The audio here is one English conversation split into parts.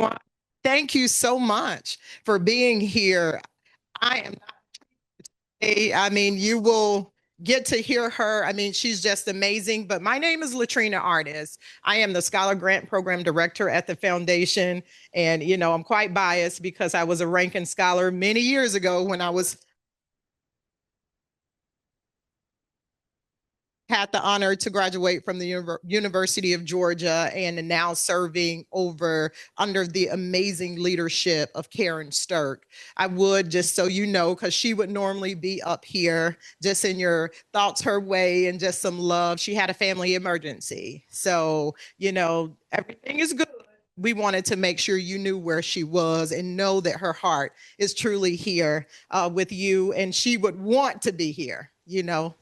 Well, thank you so much for being here. I am I mean, you will get to hear her. I mean, she's just amazing. But my name is Latrina Artis. I am the Scholar Grant Program Director at the foundation. And, I'm quite biased because I was a Rankin Scholar many years ago when I had the honor to graduate from the University of Georgia and now serving under the amazing leadership of Karen Stirk. I would, just so you know, because she would normally be up here just in your thoughts her way and just some love. She had a family emergency. So, everything is good. We wanted to make sure you knew where she was and know that her heart is truly here with you. And she would want to be here,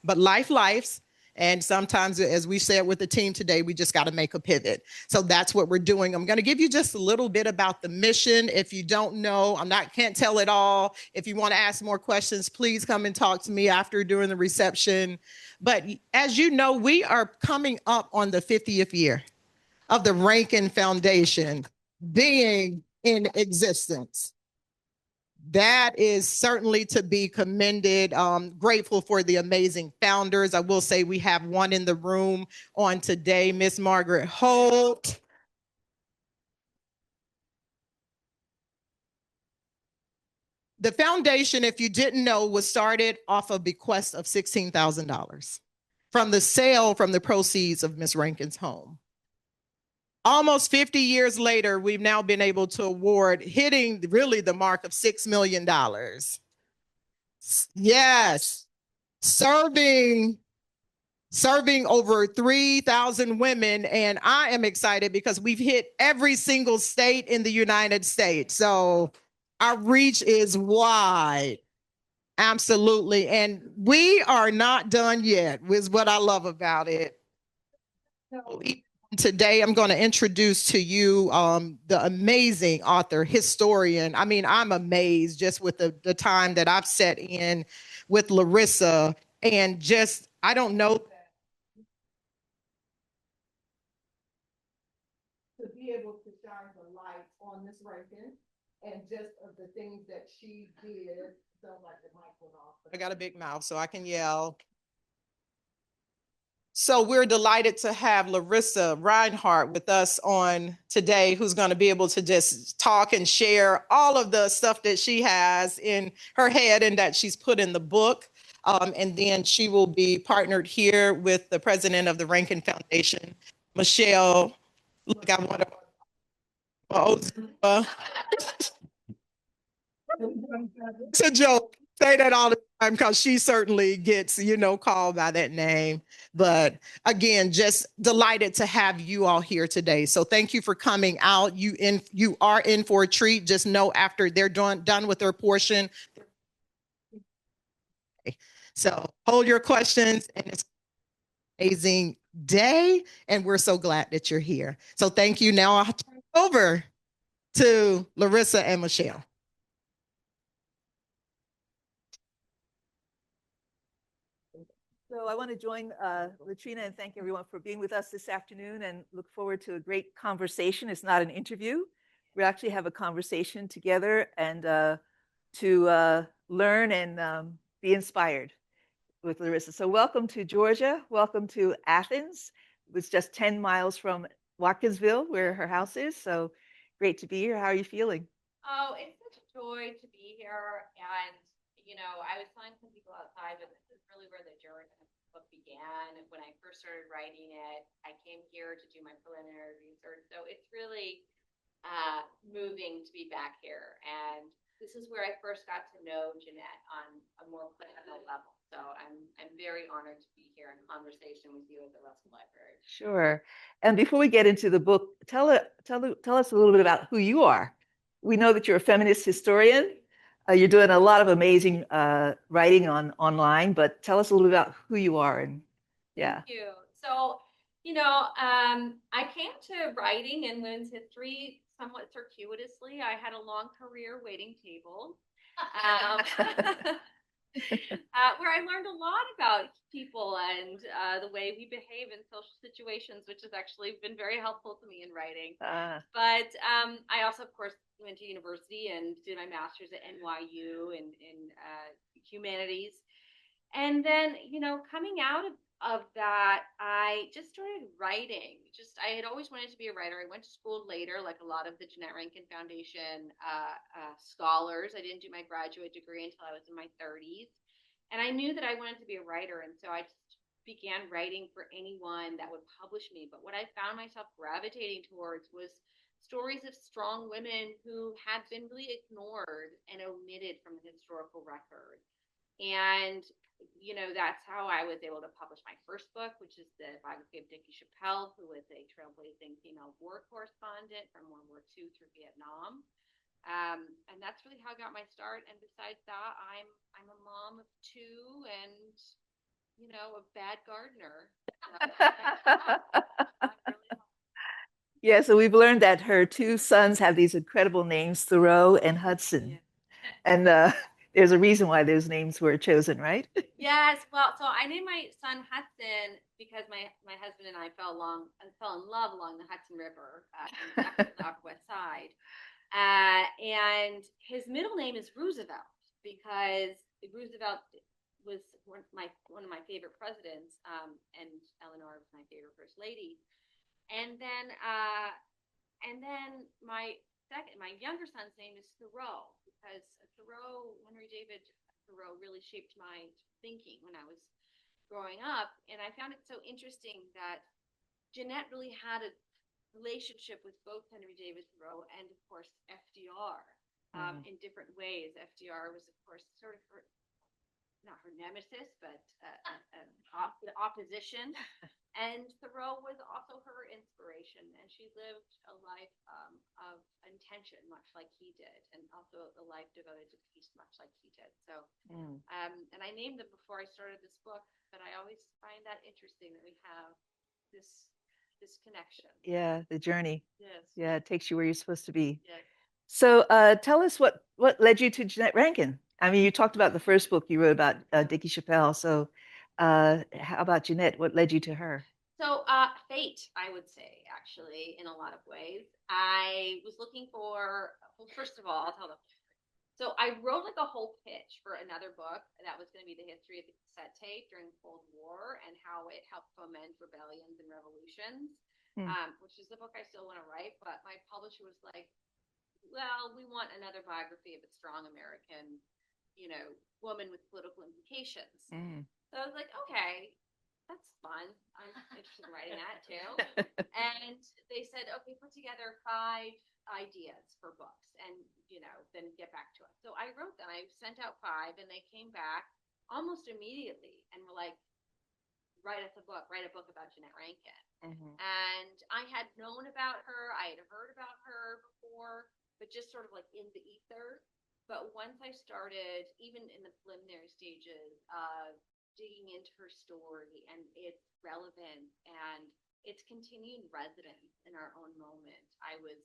but life. And sometimes, as we said with the team today, we just got to make a pivot. So that's what we're doing. I'm going to give you just a little bit about the mission. If you don't know, can't tell it all. If you want to ask more questions, please come and talk to me after during the reception. But as you know, we are coming up on the 50th year of the Rankin Foundation being in existence. That is certainly to be commended. Grateful for the amazing founders. I will say we have one in the room on today, Miss Margaret Holt. The foundation, if you didn't know, was started off a bequest of $16,000 from the proceeds of Miss Rankin's home. Almost 50 years later, we've now been able to award, hitting really the mark of $6 million. Yes, serving over 3,000 women. And I am excited because we've hit every single state in the United States. So our reach is wide. Absolutely. And we are not done yet, is what I love about it. Today, I'm going to introduce to you the amazing author, historian. I mean, I'm amazed just with the time that I've set in with Lorissa, and just, I don't know, to be able to shine the light on Miss Rankin and just of the things that she did. Sounds like the mic went off. I got a big mouth, so I can yell. So we're delighted to have Lorissa Rinehart with us on today, who's going to be able to just talk and share all of the stuff that she has in her head and that she's put in the book. And then she will be partnered here with the president of the Rankin Foundation, Michelle. Look, I want to. It's a joke. Say that all the time because she certainly gets, called by that name. But again, just delighted to have you all here today. So thank you for coming out. You are in for a treat. Just know after they're done with their portion. So hold your questions, and it's an amazing day. And we're so glad that you're here. So thank you. Now I'll turn it over to Lorissa and Michelle. So I want to join Latrina and thank everyone for being with us this afternoon and look forward to a great conversation. It's not an interview. We actually have a conversation together and to learn and be inspired with Lorissa. So welcome to Georgia. Welcome to Athens. It's just 10 miles from Watkinsville, where her house is. So great to be here. How are you feeling? Oh, it's such a joy to be here. And, I was telling some people outside, but this is really where the journey of the book began. When I first started writing it, I came here to do my preliminary research. So it's really moving to be back here. And this is where I first got to know Jeannette on a more personal level. So I'm very honored to be here in conversation with you at the Russell Library. Sure. And before we get into the book, tell us a little bit about who you are. We know that you're a feminist historian. You're doing a lot of amazing writing online, but tell us a little bit about who you are. And yeah. Thank you. So, I came to writing in women's history somewhat circuitously. I had a long career waiting tables. where I learned a lot about people and the way we behave in social situations, which has actually been very helpful to me in writing. But I also, of course, went to university and did my master's at NYU in humanities. And then, coming out of that, I just started writing. I had always wanted to be a writer. I went to school later, like a lot of the Jeannette Rankin Foundation scholars. I didn't do my graduate degree until I was in my 30s. And I knew that I wanted to be a writer. And so I just began writing for anyone that would publish me. But what I found myself gravitating towards was stories of strong women who had been really ignored and omitted from the historical record. And that's how I was able to publish my first book, which is the biography of Dickie Chappelle, who was a trailblazing female war correspondent from World War II through Vietnam. And that's really how I got my start. And besides that, I'm a mom of two and a bad gardener. Yeah, so we've learned that her two sons have these incredible names, Thoreau and Hudson. Yeah. And there's a reason why those names were chosen, right? Yes. Well, so I named my son Hudson because my husband and I fell in love along the Hudson River in the Upper West Side. And his middle name is Roosevelt because Roosevelt was one of my favorite presidents, and Eleanor was my favorite first lady. And then my younger son's name is Thoreau because Henry David Thoreau really shaped my thinking when I was growing up. And I found it so interesting that Jeannette really had a relationship with both Henry David Thoreau and, of course, FDR in different ways. FDR was, of course, sort of not her nemesis, but the opposition. And Thoreau was also her inspiration, and she lived a life of intention, much like he did, and also a life devoted to peace, much like he did. So, and I named them before I started this book, but I always find that interesting that we have this connection. Yeah, the journey. Yes. Yeah, it takes you where you're supposed to be. Yes. So tell us what led you to Jeannette Rankin? I mean, you talked about the first book you wrote about Dickie Chappelle. So how about Jeannette? What led you to her? So fate, I would say, actually, in a lot of ways. I was looking for, well, first of all, I'll tell them. So I wrote like a whole pitch for another book that was going to be the history of the cassette tape during the Cold War and how it helped foment rebellions and revolutions, which is the book I still want to write. But my publisher was like, well, we want another biography of a strong American, woman with political implications. So I was like, okay, that's fun. I'm interested in writing that too. And they said, okay, put together 5 ideas for books and, then get back to us. So I wrote them. I sent out 5 and they came back almost immediately and were like, write a book about Jeannette Rankin. And I had known about her. I had heard about her before, but just sort of like in the ether. But once I started, even in the preliminary stages of digging into her story and its relevance and its continued residence in our own moment, I was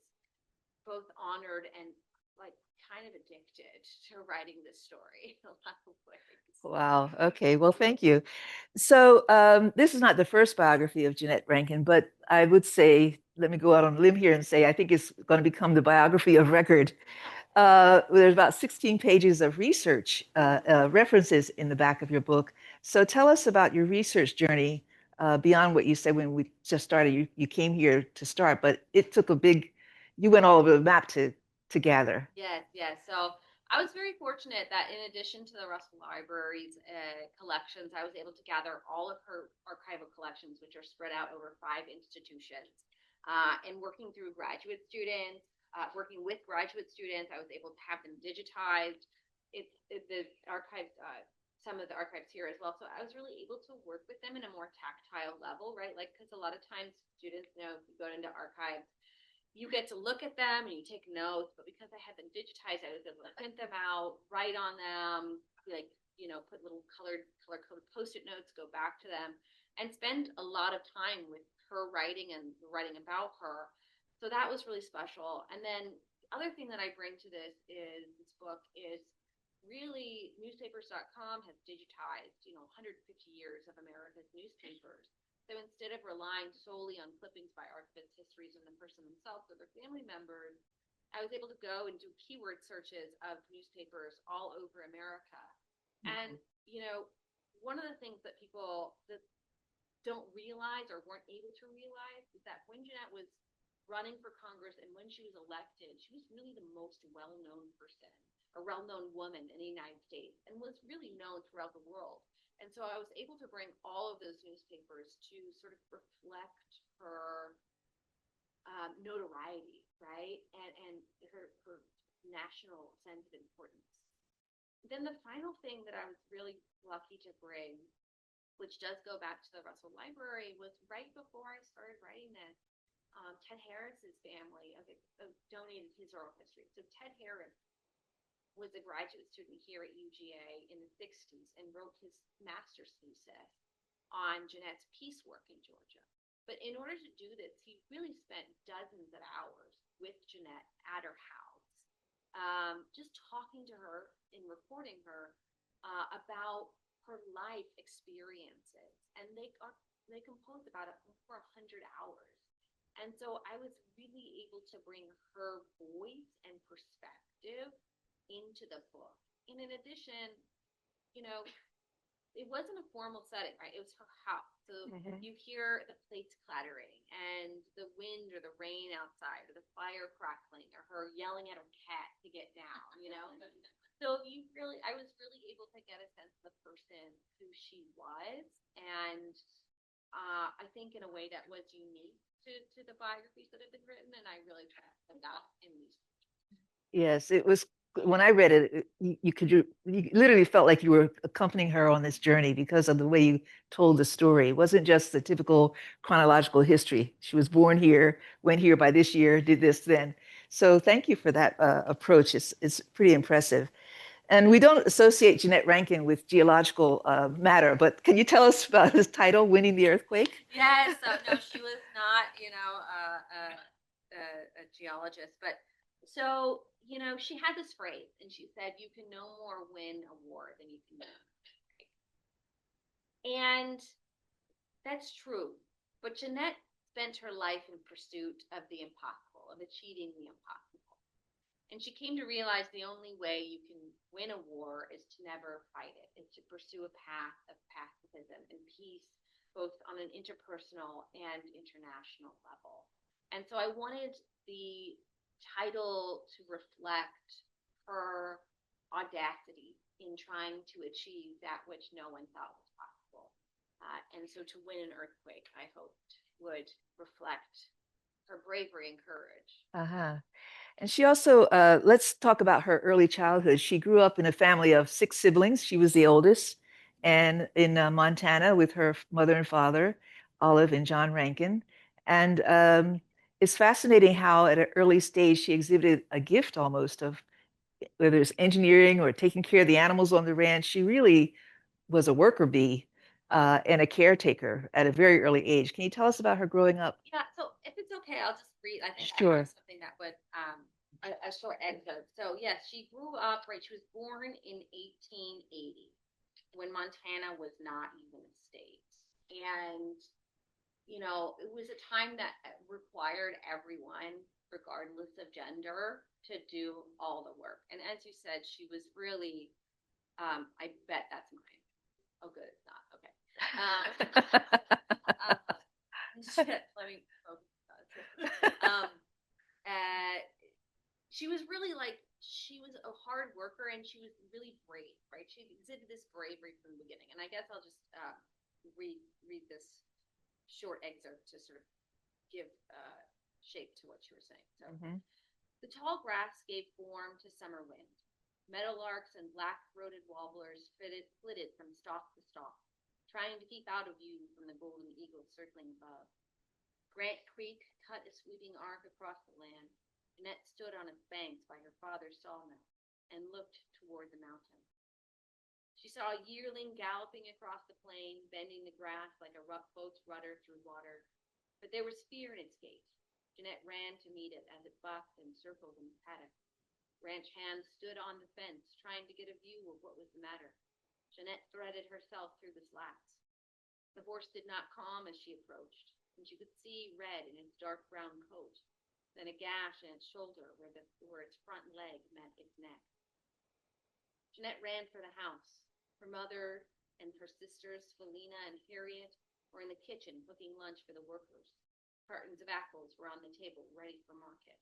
both honored and like kind of addicted to writing this story in a lot of ways. Wow. Okay. Well, thank you. So this is not the first biography of Jeannette Rankin, but I would say, let me go out on a limb here and say, I think it's going to become the biography of record. There's about 16 pages of research references in the back of your book. So tell us about your research journey beyond what you said when we just started. You came here to start, but it took you went all over the map to gather. Yes. So I was very fortunate that in addition to the Russell Library's collections, I was able to gather all of her archival collections, which are spread out over 5 institutions. And working with graduate students, I was able to have them digitized. The archives, some of the archives here as well. So I was really able to work with them in a more tactile level, right? Like, because a lot of times students, if you go into archives, you get to look at them and you take notes, but because I had them digitized, I was able to print them out, write on them, put little color-coded Post-it notes, go back to them, and spend a lot of time with her writing and writing about her. So that was really special. And then the other thing that I bring to this book is really newspapers.com has digitized, 150 years of America's newspapers. So instead of relying solely on clippings by archivists, histories, and the person themselves or their family members, I was able to go and do keyword searches of newspapers all over America. And, one of the things that people that don't realize or weren't able to realize is that when Jeannette was running for Congress and when she was elected, she was really the most well-known person, a well-known woman in the United States, and was really known throughout the world. And so I was able to bring all of those newspapers to sort of reflect her notoriety, right? And her national sense of importance. Then the final thing that I was really lucky to bring, which does go back to the Russell Library, was right before I started writing this. Ted Harris's family donated his oral history. So Ted Harris was a graduate student here at UGA in the 60s and wrote his master's thesis on Jeannette's peace work in Georgia. But in order to do this, he really spent dozens of hours with Jeannette at her house, just talking to her and recording her about her life experiences. And they composed about over 100 hours. And so I was really able to bring her voice and perspective into the book. And in addition, it wasn't a formal setting, right? It was her house. So you hear the plates clattering and the wind or the rain outside or the fire crackling or her yelling at her cat to get down, So I was really able to get a sense of the person who she was. And I think in a way that was unique to the biographies that have been written. And I really tried to put that in these. Yes, it was. When I read it, you literally felt like you were accompanying her on this journey because of the way you told the story. It wasn't just the typical chronological history. She was born here, went here by this year, did this then. So thank you for that approach. It's pretty impressive. And we don't associate Jeannette Rankin with geological matter, but can you tell us about his title, Winning the Earthquake? Yes, no, she was not, a geologist, but so, she had this phrase and she said, you can no more win a war than you can win. And that's true. But Jeannette spent her life in pursuit of the impossible, of achieving the impossible. And she came to realize the only way you can win a war is to never fight it, is to pursue a path of pacifism and peace, both on an interpersonal and international level. And so I wanted the title to reflect her audacity in trying to achieve that which no one thought was possible. And so to win an earthquake, I hoped would reflect her bravery and courage. And she also, let's talk about her early childhood. She grew up in a family of 6 siblings. She was the oldest, and in Montana with her mother and father, Olive and John Rankin. And it's fascinating how at an early stage she exhibited a gift almost of whether it's engineering or taking care of the animals on the ranch. She really was a worker bee and a caretaker at a very early age. Can you tell us about her growing up? Yeah, so if it's okay, I'll just read, I think Sure. I have something that would, a short excerpt. So yes, she grew up, right, she was born in 1880 when Montana was not even a state. And it was a time that required everyone, regardless of gender, to do all the work. And as you said, she was really, I bet that's mine. Oh, good, it's not. Okay. Let me focus. She was really she was a hard worker and she was really brave, right? She exhibited this bravery from the beginning. And I guess I'll just read this short excerpt to sort of give shape to what you were saying. So the tall grass gave form to summer wind. Meadowlarks and black-throated warblers flitted from stalk to stalk, trying to keep out of view from the golden eagles circling above. Grant Creek cut a sweeping arc across the land. Jeannette stood on its banks by her father's sawmill and looked toward the mountain. She saw a yearling galloping across the plain, bending the grass like a boat's rudder through water. But there was fear in its gait. Jeannette ran to meet it as it bucked and circled in the paddock. Ranch hands stood on the fence, trying to get a view of what was the matter. Jeannette threaded herself through the slats. The horse did not calm as she approached, and she could see red in its dark brown coat, then a gash in its shoulder where its front leg met its neck. Jeannette ran for the house. Her mother and her sisters, Felina and Harriet, were in the kitchen cooking lunch for the workers. Cartons of apples were on the table, ready for market.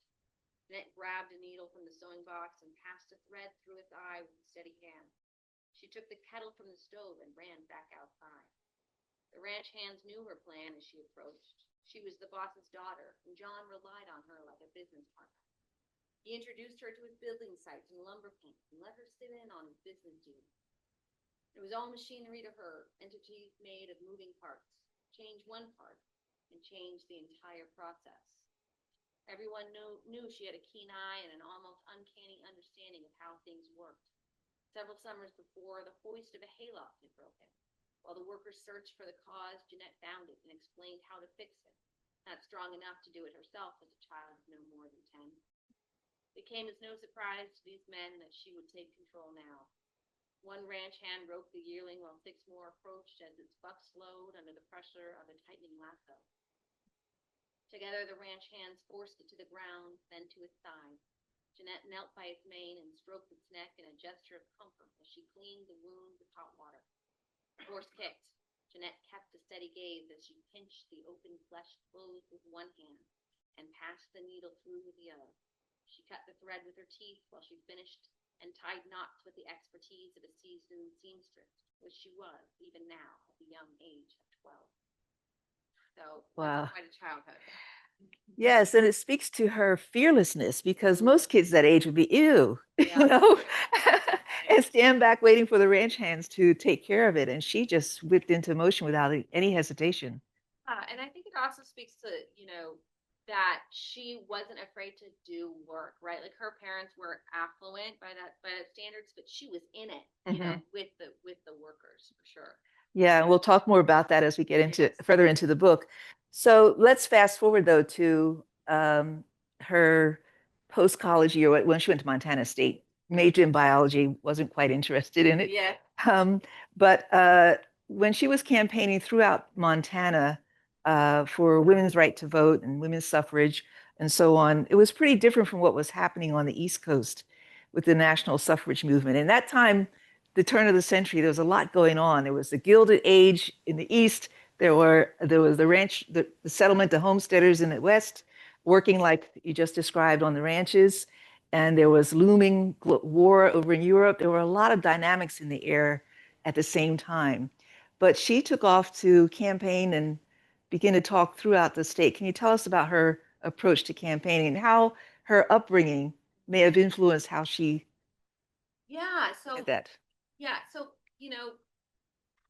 Jeannette grabbed a needle from the sewing box and passed a thread through its eye with a steady hand. She took the kettle from the stove and ran back outside. The ranch hands knew her plan as she approached. She was the boss's daughter, and John relied on her like a business partner. He introduced her to his building sites and lumber camps and let her sit in on his business duties. It was all machinery to her, entities made of moving parts. Change one part and change the entire process. Everyone knew she had a keen eye and an almost uncanny understanding of how things worked. Several summers before, the hoist of a hayloft had broken. While the workers searched for the cause, Jeannette found it and explained how to fix it. Not strong enough to do it herself as a child of no more than 10. It came as no surprise to these men that she would take control now. One ranch hand roped the yearling while 6 more approached as its buck slowed under the pressure of a tightening lasso. Together, the ranch hands forced it to the ground, then to its side. Jeannette knelt by its mane and stroked its neck in a gesture of comfort as she cleaned the wound with hot water. The horse kicked. Jeannette kept a steady gaze as she pinched the open flesh closed with one hand and passed the needle through with the other. She cut the thread with her teeth while she finished and tied knots with the expertise of a seasoned seamstress, which she was even now at the young age of 12. So Wow. quite a childhood. Yes, and it speaks to her fearlessness because most kids that age would be ew, Yeah. you know, and stand back waiting for the ranch hands to take care of it. And she just whipped into motion without any hesitation. And I think it also speaks to, that she wasn't afraid to do work, right? Like her parents were affluent by that standards, but she was in it, with the workers for sure. Yeah, and we'll talk more about that as we get further into the book. So let's fast forward though to her post-college year when she went to Montana State. Major in biology, wasn't quite interested in it. Yeah. But when she was campaigning throughout Montana for women's right to vote and women's suffrage and so on, it was pretty different from what was happening on the East Coast with the national suffrage movement. And that time, the turn of the century, there was a lot going on. There was the Gilded Age in the East. There was the ranch, the settlement, the homesteaders in the West, working like you just described on the ranches. And there was looming war over in Europe. There were a lot of dynamics in the air at the same time. But she took off to campaign and begin to talk throughout the state. Can you tell us about her approach to campaigning and how her upbringing may have influenced how she did that? Yeah, so,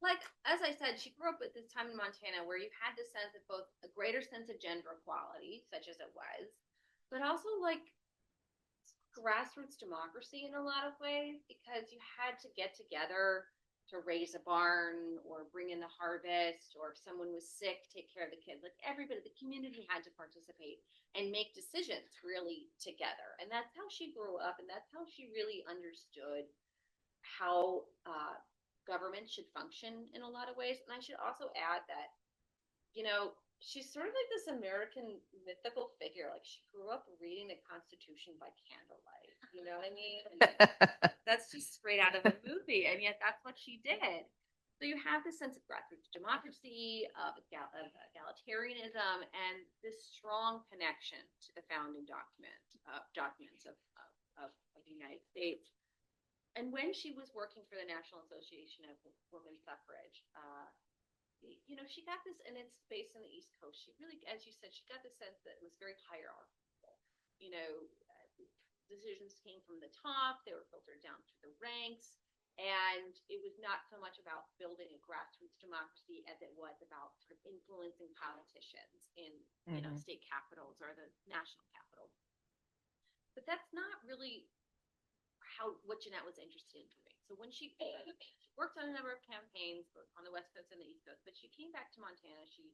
like, as I said, she grew up at this time in Montana where you had this sense of both a greater sense of gender equality, such as it was, but also like grassroots democracy in a lot of ways, because you had to get together to raise a barn or bring in the harvest, or if someone was sick, take care of the kids. Like everybody, the community had to participate and make decisions really together. And that's how she grew up, and that's how she really understood how government should function in a lot of ways. And I should also add that, she's sort of like this American mythical figure. Like she grew up reading the Constitution by candlelight. You know what I mean? And that's just straight out of a movie. And yet that's what she did. So you have this sense of grassroots democracy, of egalitarianism, and this strong connection to the founding documents of the United States. And when she was working for the National Association of Women's Suffrage, she got this, and it's based on the East Coast. She really, as you said, she got the sense that it was very hierarchical. Decisions came from the top, they were filtered down through the ranks, and it was not so much about building a grassroots democracy as it was about sort of influencing politicians in, state capitals or the national capitol. But that's not really what Jeannette was interested in doing. So when she worked on a number of campaigns both on the West Coast and the East Coast, but she came back to Montana. She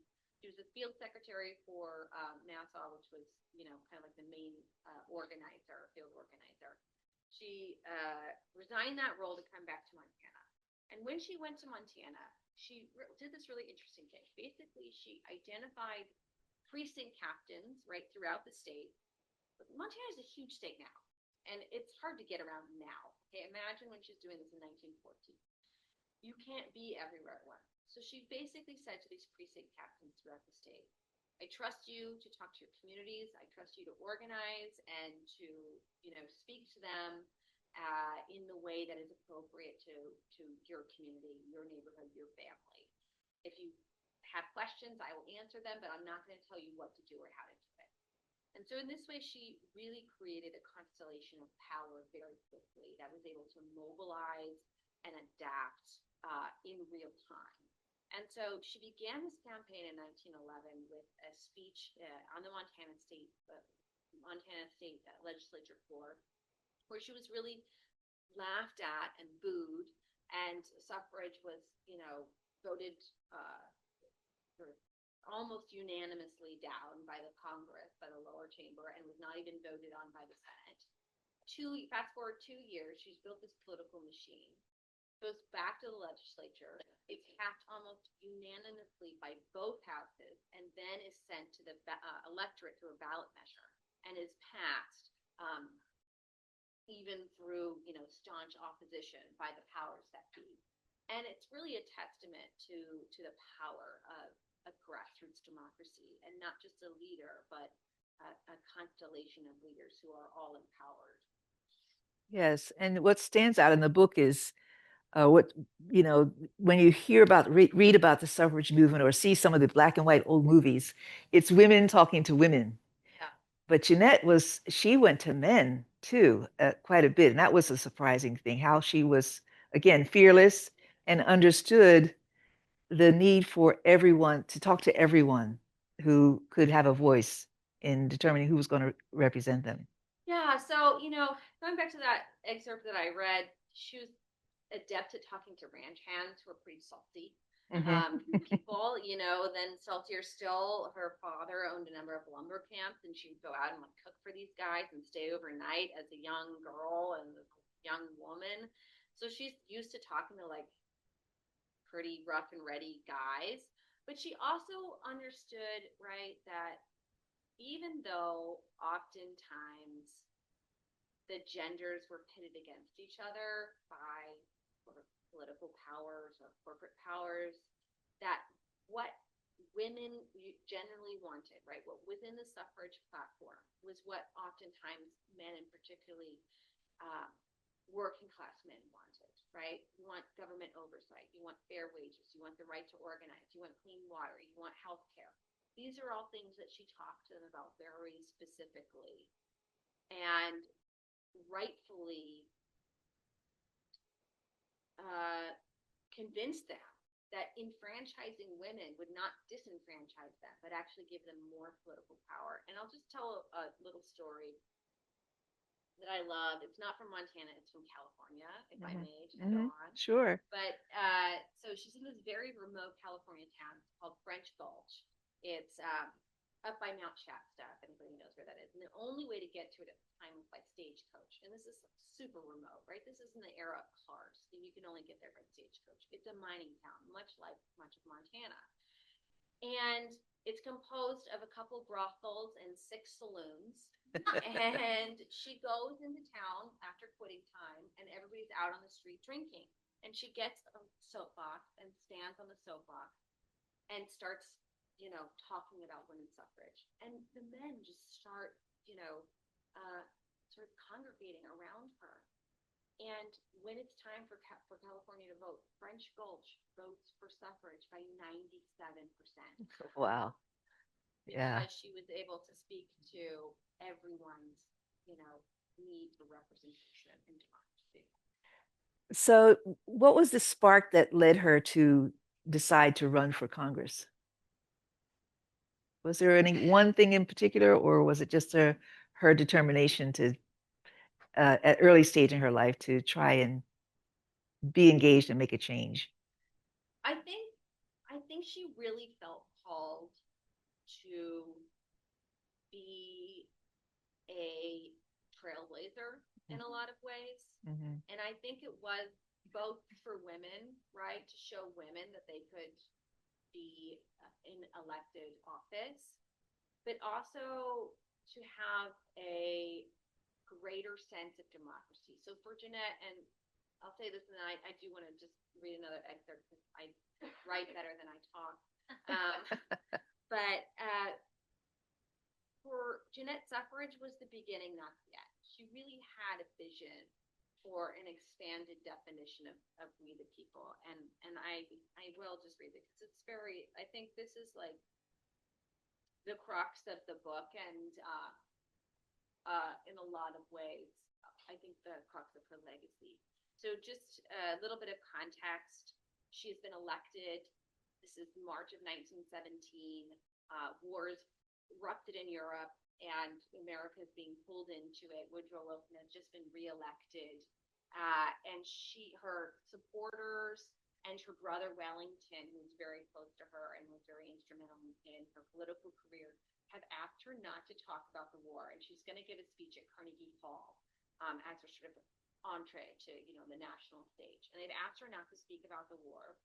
was a field secretary for Nassau, which was, kind of like the main field organizer. she resigned that role to come back to Montana. And when she went to Montana, she did this really interesting thing. Basically, she identified precinct captains right throughout the state. But Montana is a huge state now, and it's hard to get around now. Okay, imagine when she's doing this in 1914. You can't be everywhere at once. So she basically said to these precinct captains throughout the state, I trust you to talk to your communities. I trust you to organize and to, speak to them in the way that is appropriate to your community, your neighborhood, your family. If you have questions, I will answer them, but I'm not going to tell you what to do or how to do it. And so in this way, she really created a constellation of power very quickly that was able to mobilize and adapt in real time. And so she began this campaign in 1911 with a speech on the Montana State Legislature floor, where she was really laughed at and booed, and suffrage was, voted sort of almost unanimously down by the Congress, by the lower chamber, and was not even voted on by the Senate. Fast forward 2 years, she's built this political machine, goes back to the legislature. It's passed almost unanimously by both houses, and then is sent to the electorate through a ballot measure, and is passed even through staunch opposition by the powers that be. And it's really a testament to the power of grassroots democracy, and not just a leader, but a constellation of leaders who are all empowered. Yes, and what stands out in the book is when you hear about read about the suffrage movement or see some of the black and white old movies, it's women talking to women. Yeah. But Jeannette she went to men too, quite a bit, and that was a surprising thing. How she was, again, fearless and understood the need for everyone to talk to everyone who could have a voice in determining who was going to represent them. Yeah. So going back to that excerpt that I read, she was adept at talking to ranch hands who are pretty salty people, then saltier still, her father owned a number of lumber camps, and she would go out and cook for these guys and stay overnight as a young girl and a young woman. So she's used to talking to pretty rough and ready guys, but she also understood, right, that even though oftentimes the genders were pitted against each other by political powers or corporate powers, that what women generally wanted, right, what within the suffrage platform was what oftentimes men, and particularly working class men, wanted, right? You want government oversight, you want fair wages, you want the right to organize, you want clean water, you want health care. These are all things that she talked to them about very specifically, and rightfully convinced them that enfranchising women would not disenfranchise them, but actually give them more political power. And I'll just tell a little story that I love. It's not from Montana, it's from California, if I may just go on. Sure. But so she's in this very remote California town called French Gulch. It's up by Mount Shasta, if anybody knows where that is. And the only way to get to it at the time was by stagecoach. And this is super remote, right? This is in the era of cars, and you can only get there by stagecoach. It's a mining town, much like much of Montana. And it's composed of a couple brothels and 6 saloons. And she goes into town after quitting time, and everybody's out on the street drinking. And she gets a soapbox and stands on the soapbox and starts talking about women's suffrage, and the men just start, sort of congregating around her. And when it's time for California to vote, French Gulch votes for suffrage by 97%. Wow. Yeah. Because she was able to speak to everyone's, need for representation in democracy. So, what was the spark that led her to decide to run for Congress? Was there any one thing in particular, or was it just her determination to, at early stage in her life, to try and be engaged and make a change? I think she really felt called to be a trailblazer in a lot of ways. Mhm. And I think it was both for women, right, to show women that they could be in elected office, but also to have a greater sense of democracy. So for Jeannette, and I'll say this, and then I do want to just read another excerpt because I write better than I talk. But for Jeannette, suffrage was the beginning, not the end. She really had a vision for an expanded definition of we the people. And I will just read it because it's very, I think this is like the crux of the book, and in a lot of ways, I think the crux of her legacy. So just a little bit of context. She has been elected. This is March of 1917. Wars erupted in Europe, and America is being pulled into it. Woodrow Wilson has just been reelected, and her supporters and her brother Wellington, who's very close to her and was very instrumental in her political career, have asked her not to talk about the war, and she's going to give a speech at Carnegie Hall as her sort of entree to the national stage. And they've asked her not to speak about the war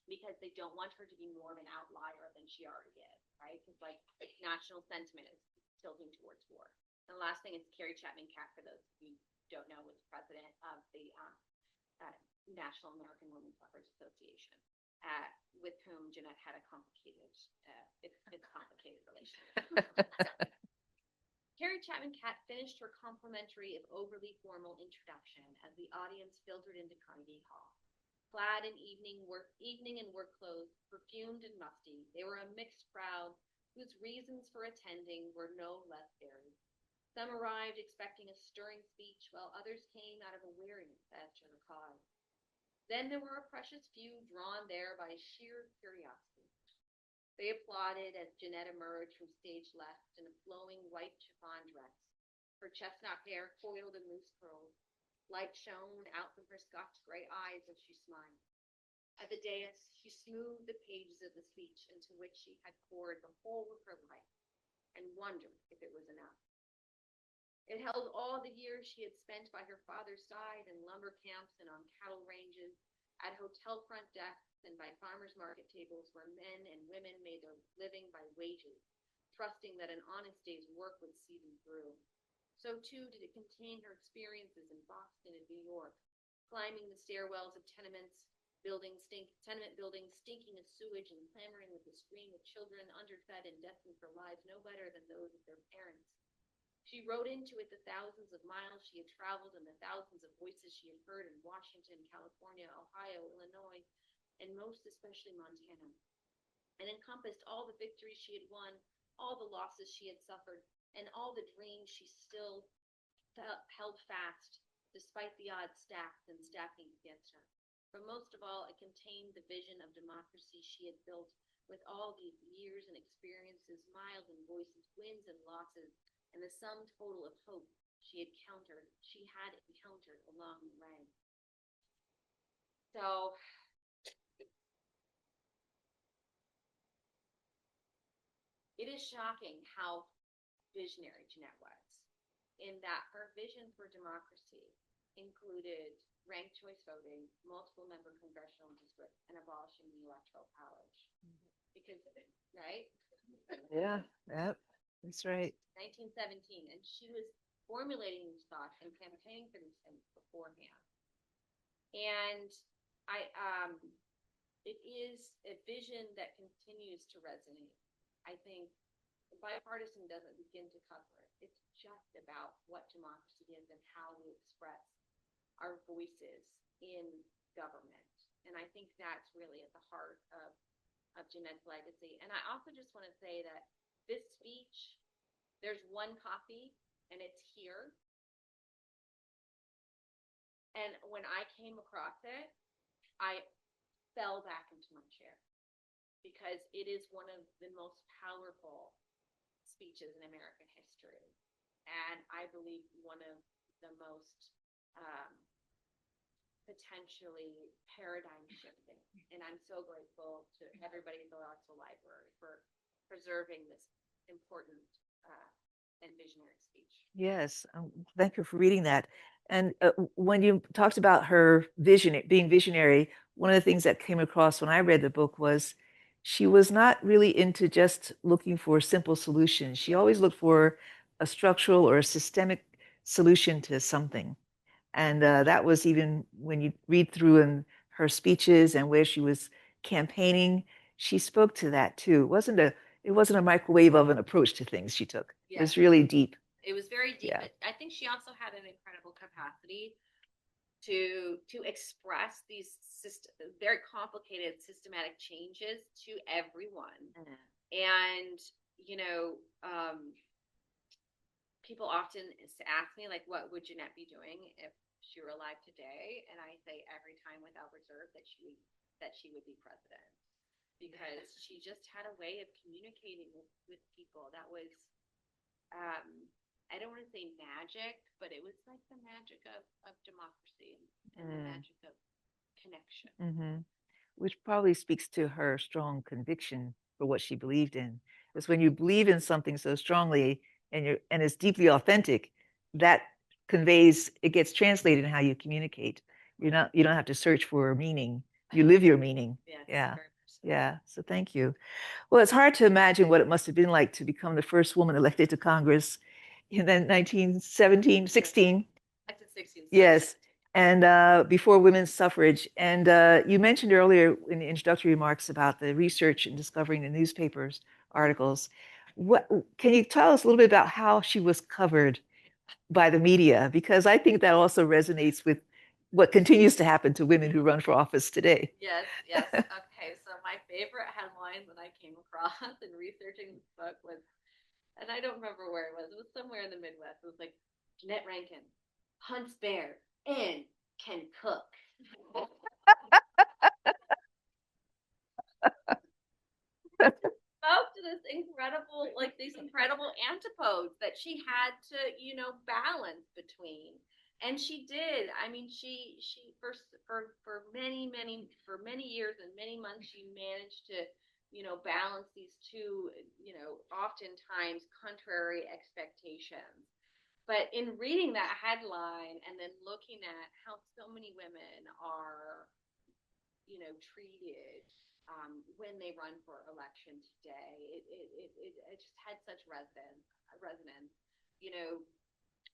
because they don't want her to be more of an outlier than she already is, right? Because like national sentiment is tilting towards war. And the last thing is Carrie Chapman Catt, for those who don't know, was president of the National American Women Suffrage Association, with whom Jeannette had a complicated, it's complicated relationship. Carrie Chapman Catt finished her complimentary, if overly formal, introduction as the audience filtered into Carnegie Hall. Clad in evening and work clothes, perfumed and musty, they were a mixed crowd whose reasons for attending were no less varied. Some arrived expecting a stirring speech, while others came out of a weariness as to her cause. Then there were a precious few drawn there by sheer curiosity. They applauded as Jeannette emerged from stage left in a flowing white chiffon dress, her chestnut hair coiled in loose curls. Light shone out from her Scotch gray eyes as she smiled. At the dais, she smoothed the pages of the speech into which she had poured the whole of her life, and wondered if it was enough. It held all the years she had spent by her father's side in lumber camps and on cattle ranges, at hotel front desks and by farmers' market tables where men and women made their living by wages, trusting that an honest day's work would see them through. So too did it contain her experiences in Boston and New York, climbing the stairwells of tenement buildings stinking of sewage and clamoring with the scream of children underfed and destined for lives no better than those of their parents. She wrote into it the thousands of miles she had traveled and the thousands of voices she had heard in Washington, California, Ohio, Illinois, and most especially Montana, and encompassed all the victories she had won, all the losses she had suffered, and all the dreams she still held fast, despite the odds stacked and stacking against her. But most of all, it contained the vision of democracy she had built with all these years and experiences, miles and voices, wins and losses, and the sum total of hope she had encountered along the way. So it is shocking how visionary Jeannette was, in that her vision for democracy included ranked choice voting, multiple member congressional districts, and abolishing the electoral college. Because of it, right? Yeah, yep, that's right. 1917, and she was formulating these thoughts and campaigning for these things beforehand. And it is a vision that continues to resonate. I think bipartisan doesn't begin to cover it. It's just about what democracy is and how we express our voices in government. And I think that's really at the heart of Jeannette's legacy. And I also just want to say that this speech, there's one copy and it's here. And when I came across it, I fell back into my chair because it is one of the most powerful speeches in American history. And I believe one of the most potentially paradigm shifting. And I'm so grateful to everybody at the Lorissa Library for preserving this important and visionary speech. Yes, thank you for reading that. And when you talked about her vision, being visionary, one of the things that came across when I read the book was she was not really into just looking for simple solutions. She always looked for a structural or a systemic solution to something. And that was even when you read through in her speeches and where she was campaigning, she spoke to that too. It wasn't a microwave oven approach to things she took. It was really deep. It was very deep, Yeah. but I think she also had an incredible capacity to express these very complicated systematic changes to everyone. And you know, people often ask me, like, what would Jeannette be doing if she were alive today? And I say every time without reserve that she would be president, because she just had a way of communicating with people that was, I don't want to say magic, but it was like the magic of democracy and the magic of connection. Which probably speaks to her strong conviction for what she believed in. Because when you believe in something so strongly and it's deeply authentic, that conveys, it gets translated in how you communicate. You don't have to search for a meaning. You live your meaning. Yeah. Yeah. So thank you. Well, it's hard to imagine what it must have been like to become the first woman elected to Congress in 1917, 16. Elected 16. Yes. And before women's suffrage. And you mentioned earlier in the introductory remarks about the research and discovering the newspapers articles. What can you tell us a little bit about how she was covered by the media? Because I think that also resonates with what continues to happen to women who run for office today. Yes. Okay, so my favorite headline that I came across in researching this book was, and I don't remember where it was somewhere in the Midwest. It was like, Jeannette Rankin hunts bear and can cook. Spoke to this incredible, like these incredible antipodes that she had to, balance between. And she did. I mean, she for many years and many months, she managed to, balance these two, oftentimes contrary expectations. But in reading that headline and then looking at how so many women are, treated when they run for election today, it just had such resonance. You know,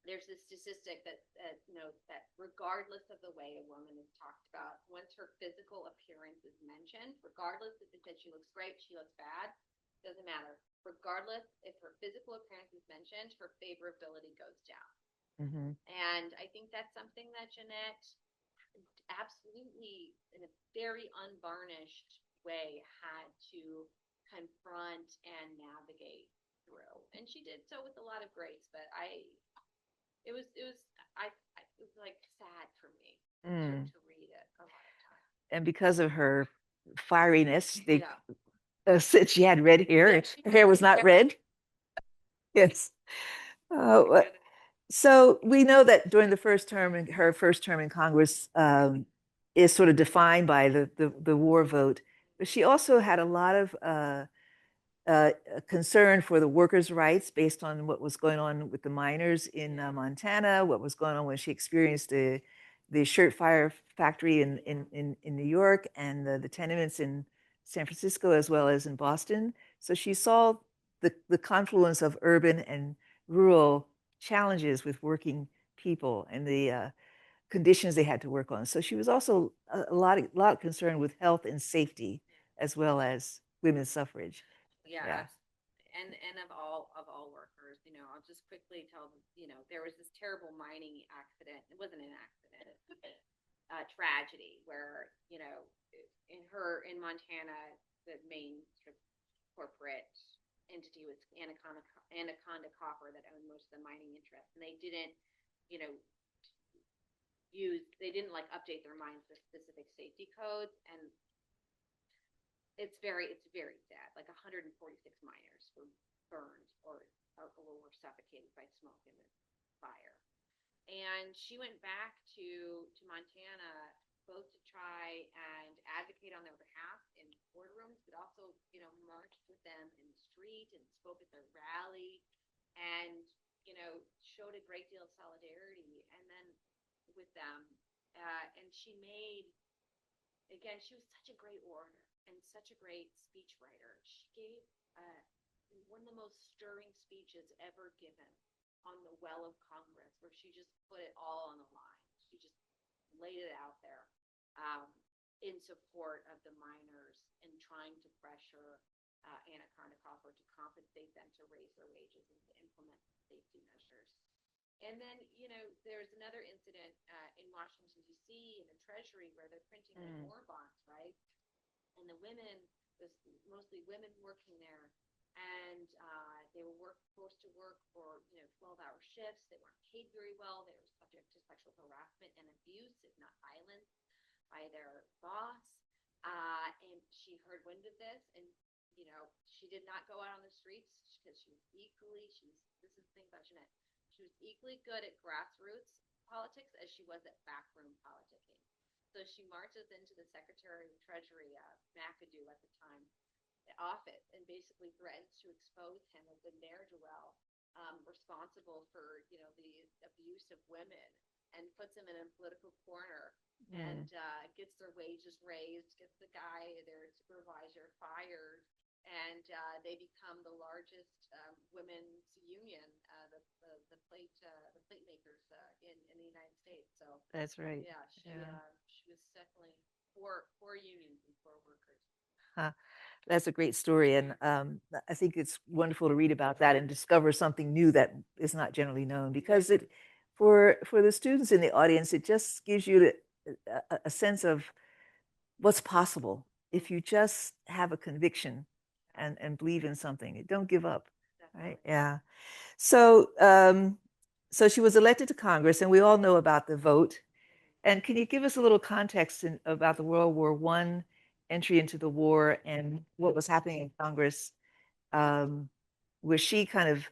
there's this statistic that that regardless of the way a woman is talked about, once her physical appearance is mentioned, regardless if it says she looks great, she looks bad, doesn't matter. Regardless if her physical appearance is mentioned, her favorability goes down. And I think that's something that Jeannette absolutely, in a very unvarnished way, had to confront and navigate through. And she did so with a lot of grace, but it was like sad for me to read it a lot of times. And because of her fieriness, they said she had red hair. Her hair was not red. Yes. So we know that during her first term in Congress is sort of defined by the war vote, but she also had a lot of concern for the workers' rights based on what was going on with the miners in Montana, what was going on when she experienced the shirt fire factory in New York, and the tenements in San Francisco as well as in Boston. So she saw the confluence of urban and rural challenges with working people and the conditions they had to work on. So she was also a lot concerned with health and safety as well as women's suffrage. Yeah. And of all workers, I'll just quickly tell them, there was this terrible mining accident. It wasn't an accident, tragedy where, in Montana, the main sort of corporate entity was Anaconda Copper that owned most of the mining interests, and they didn't, like update their mines with specific safety codes, and it's very sad. Like 146 miners were burned or were suffocated by smoke in the fire. And she went back to Montana both to try and advocate on their behalf in boardrooms, but also, marched with them in the street and spoke at their rally and, showed a great deal of solidarity. And then with them. And she made, again, she was such a great orator and such a great speech writer. She gave one of the most stirring speeches ever given on the well of Congress, where she just put it all on the line. She just laid it out there in support of the miners and trying to pressure Anna Kournikoffer to compensate them to raise their wages and to implement safety measures. And then, there's another incident in Washington, D.C., in the Treasury, where they're printing the war bonds, right? And the women, there's mostly women working there, and they were forced to work for 12-hour shifts. They weren't paid very well. They were subject to sexual harassment and abuse, if not violence, by their boss. And she heard wind of this, and she did not go out on the streets because this is the thing about Jeannette. She was equally good at grassroots politics as she was at backroom politicking. So she marches into the Secretary of Treasury, McAdoo at the time, office, and basically threatens to expose him as the ne'er-do-well responsible for the abuse of women, and puts him in a political corner, and gets their wages raised, gets the guy, their supervisor, fired, and they become the largest women's union, the plate makers in the United States. So That's right. yeah, she was definitely for unions and for workers. Huh. That's a great story, and I think it's wonderful to read about that and discover something new that is not generally known, because it, for the students in the audience, it just gives you a sense of what's possible if you just have a conviction and believe in something. Don't give up, right? Yeah. So so she was elected to Congress, and we all know about the vote. And can you give us a little context about the World War I entry into the war and what was happening in Congress, where she kind of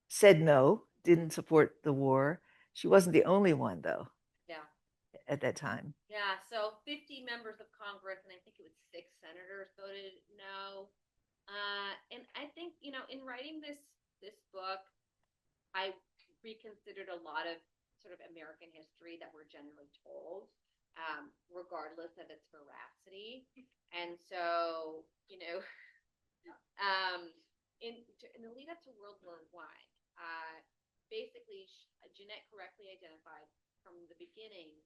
said no, didn't support the war. She wasn't the only one, though. Yeah. At that time. Yeah. So 50 members of Congress, and I think it was 6 senators voted no. And I think, in writing this book, I reconsidered a lot of sort of American history that we're generally told, regardless of its veracity. And so, in the lead up to World War I, basically, Jeannette correctly identified from the beginning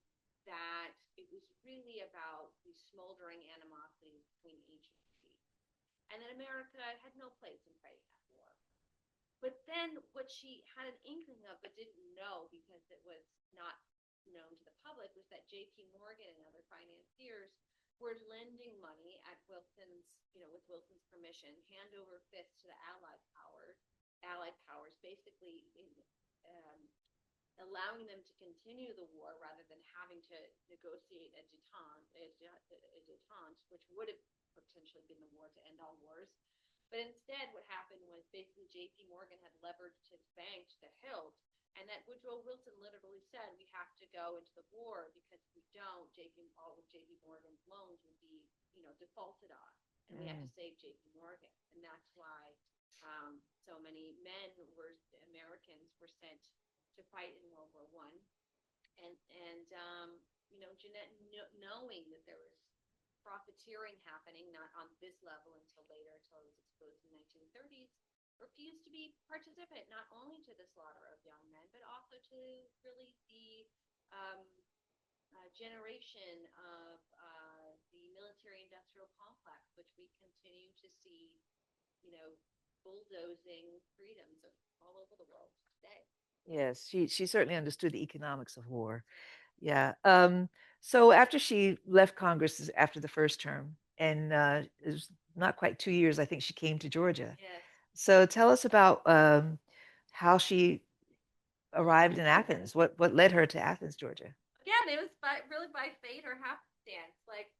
that it was really about the smoldering animosity between ancient states, and that America had no place in fighting that war. But then what she had an inkling of but didn't know, because it was not known to the public, was that J.P. Morgan and other financiers were lending money at Wilson's, with Wilson's permission, hand over fist to the Allied powers, basically allowing them to continue the war rather than having to negotiate a détente, which would have potentially been the war to end all wars. But instead, what happened was basically J.P. Morgan had leveraged his bank to the hilt, and that Woodrow Wilson literally said, we have to go into the war, because if we don't, all of J.P. Morgan's loans would be, defaulted on, and we have to save J.P. Morgan. And that's why so many Americans were sent to fight in World War I. And Jeannette, knowing that there was profiteering happening, not on this level until later, until it was exposed in the 1930s, refused to be participant not only to the slaughter of young men, but also to really the generation of the military-industrial complex, which we continue to see, bulldozing freedoms all over the world today. Yes, she certainly understood the economics of war. Yeah. So after she left Congress after the first term, and it was not quite 2 years, I think she came to Georgia. Yes. So tell us about how she arrived in Athens. What led her to Athens, Georgia? Again, it was really by fate or happenstance. Like,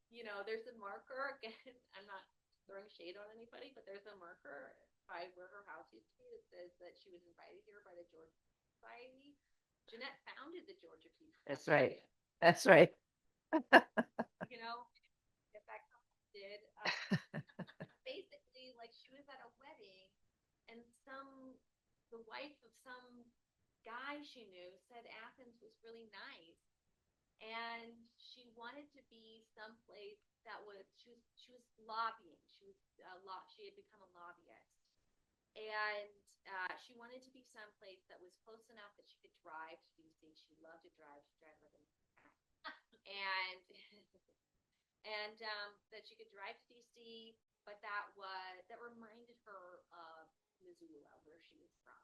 there's a marker. Again, I'm not throwing shade on anybody, but there's a marker by where her house used to be that says that she was invited here by the Georgia Society. Jeannette founded the Georgia Peace Society. That's right. That's right. If that did, basically, like, she was at a wedding, and the wife of some guy she knew said Athens was really nice, and she wanted to be someplace that was she was lobbying. She had become a lobbyist, and she wanted to be someplace that was close enough that she could drive to DC. She loved to drive. She drive everything, and that she could drive to DC, but that reminded her of Missoula, where she was from.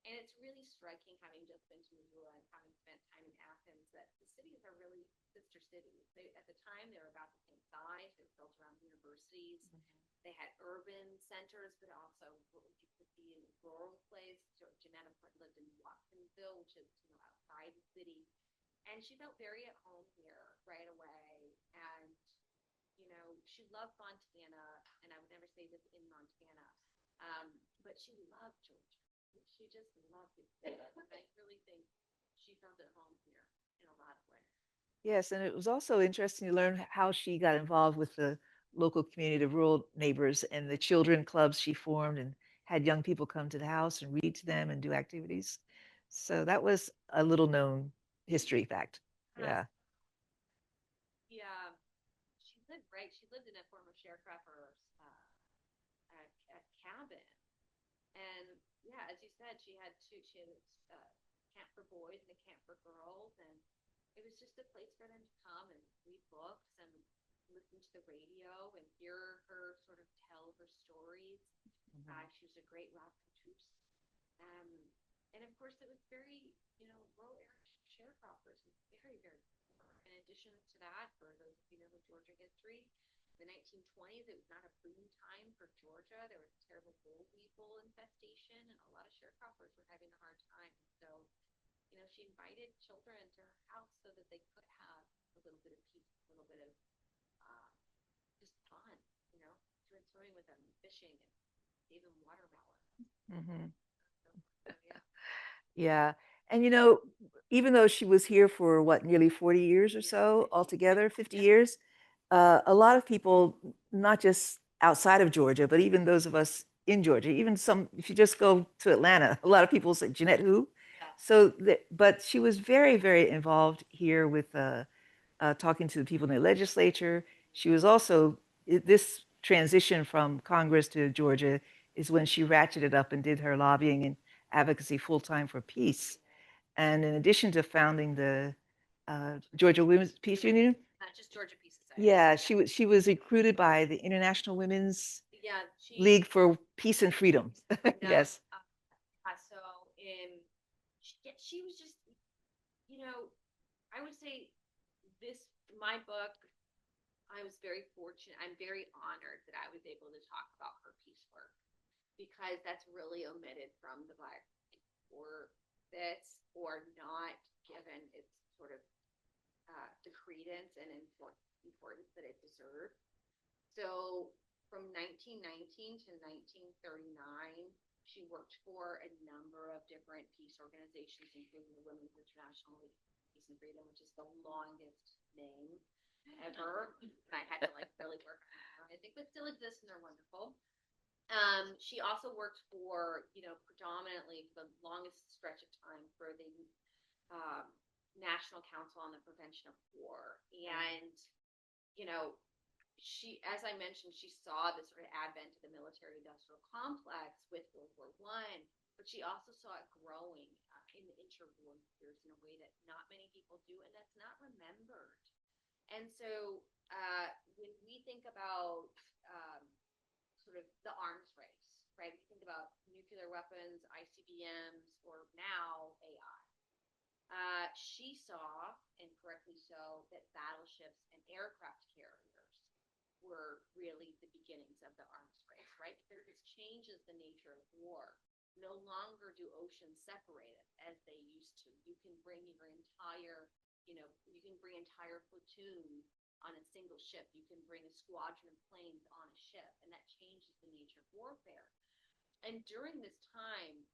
And it's really striking, having just been to Missoula and having spent time in Athens, that the cities are really sister cities. At the time, they were about the same size. They were built around universities. They had urban centers, but also what you could see in a rural place. So Jeannette lived in Watsonville, which is outside the city, and she felt very at home here right away. And she loved Montana, and I would never say this in Montana, but she loved Georgia. She just loved it. I really think she felt at home here in a lot of ways. Yes, and it was also interesting to learn how she got involved with the local community, the rural neighbors, and the children clubs she formed and had young people come to the house and read to them and do activities. So that was a little known history fact. Yeah. Yeah, she lived in a former sharecropper's cabin. And yeah, as you said, she had a camp for boys and a camp for girls, and it was just a place for them to come and read books and listen to the radio and hear her sort of tell her stories. She was a great raconteuse. And of course, it was very, rural area sharecroppers was very, very poor. In addition to that, for those of you who know Georgia history, the 1920s, it was not a boom time for Georgia. There was a terrible boll weevil infestation, and a lot of sharecroppers were having a hard time. So, she invited children to her house so that they could have a little bit of peace, a little bit of just fun, she went swimming with them, fishing, and gave them watermelon. So, yeah. Yeah. And even though she was here for nearly 40 years or so altogether, 50 years, a lot of people, not just outside of Georgia, but even those of us in Georgia, even if you just go to Atlanta, a lot of people say, Jeannette who? Yeah. So, but she was very, very involved here with talking to the people in the legislature. She was also, this transition from Congress to Georgia is when she ratcheted up and did her lobbying and advocacy full-time for peace. And in addition to founding the Georgia Women's Peace Union, Not just Georgia Peace Society. yeah, she was recruited by the International Women's League for Peace and Freedom. Yes. So she was just, I would say my book, I was very fortunate. I'm very honored that I was able to talk about her peace work, because that's really omitted from the biography, or not given its sort of the credence and importance that it deserved. So from 1919 to 1939, she worked for a number of different peace organizations, including the Women's International League for Peace and Freedom, which is the longest name ever. And I had to really work on it, I think, but still exists, and they're wonderful. She also worked for, predominantly for the longest stretch of time for the National Council on the Prevention of War. And, as I mentioned, she saw the sort of advent of the military-industrial complex with World War I, but she also saw it growing in the interwar years in a way that not many people do, and that's not remembered. And so when we think about sort of the arms race, right? We think about nuclear weapons, ICBMs, or now AI. She saw, and correctly so, that battleships and aircraft carriers were really the beginnings of the arms race, right? Because this changes the nature of war. No longer do oceans separate it as they used to. You can bring your entire, you can bring entire platoons on a single ship. You can bring a squadron of planes on a ship, and that changes the nature of warfare. And during this time,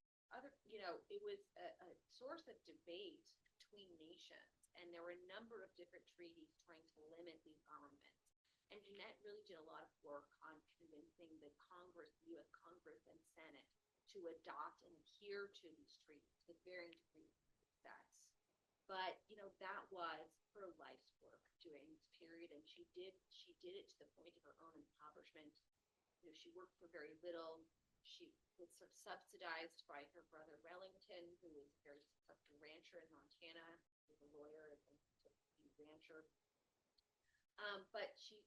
it was a source of debate between nations, and there were a number of different treaties trying to limit these armaments. And Jeannette really did a lot of work on convincing the U.S. Congress and Senate to adopt and adhere to these treaties with varying degrees of success. but that was her life's work during this period, and she did it to the point of her own impoverishment. She worked for very little. She was sort of subsidized by her brother Wellington, who was a very successful rancher in Montana. He was a lawyer and a rancher. But she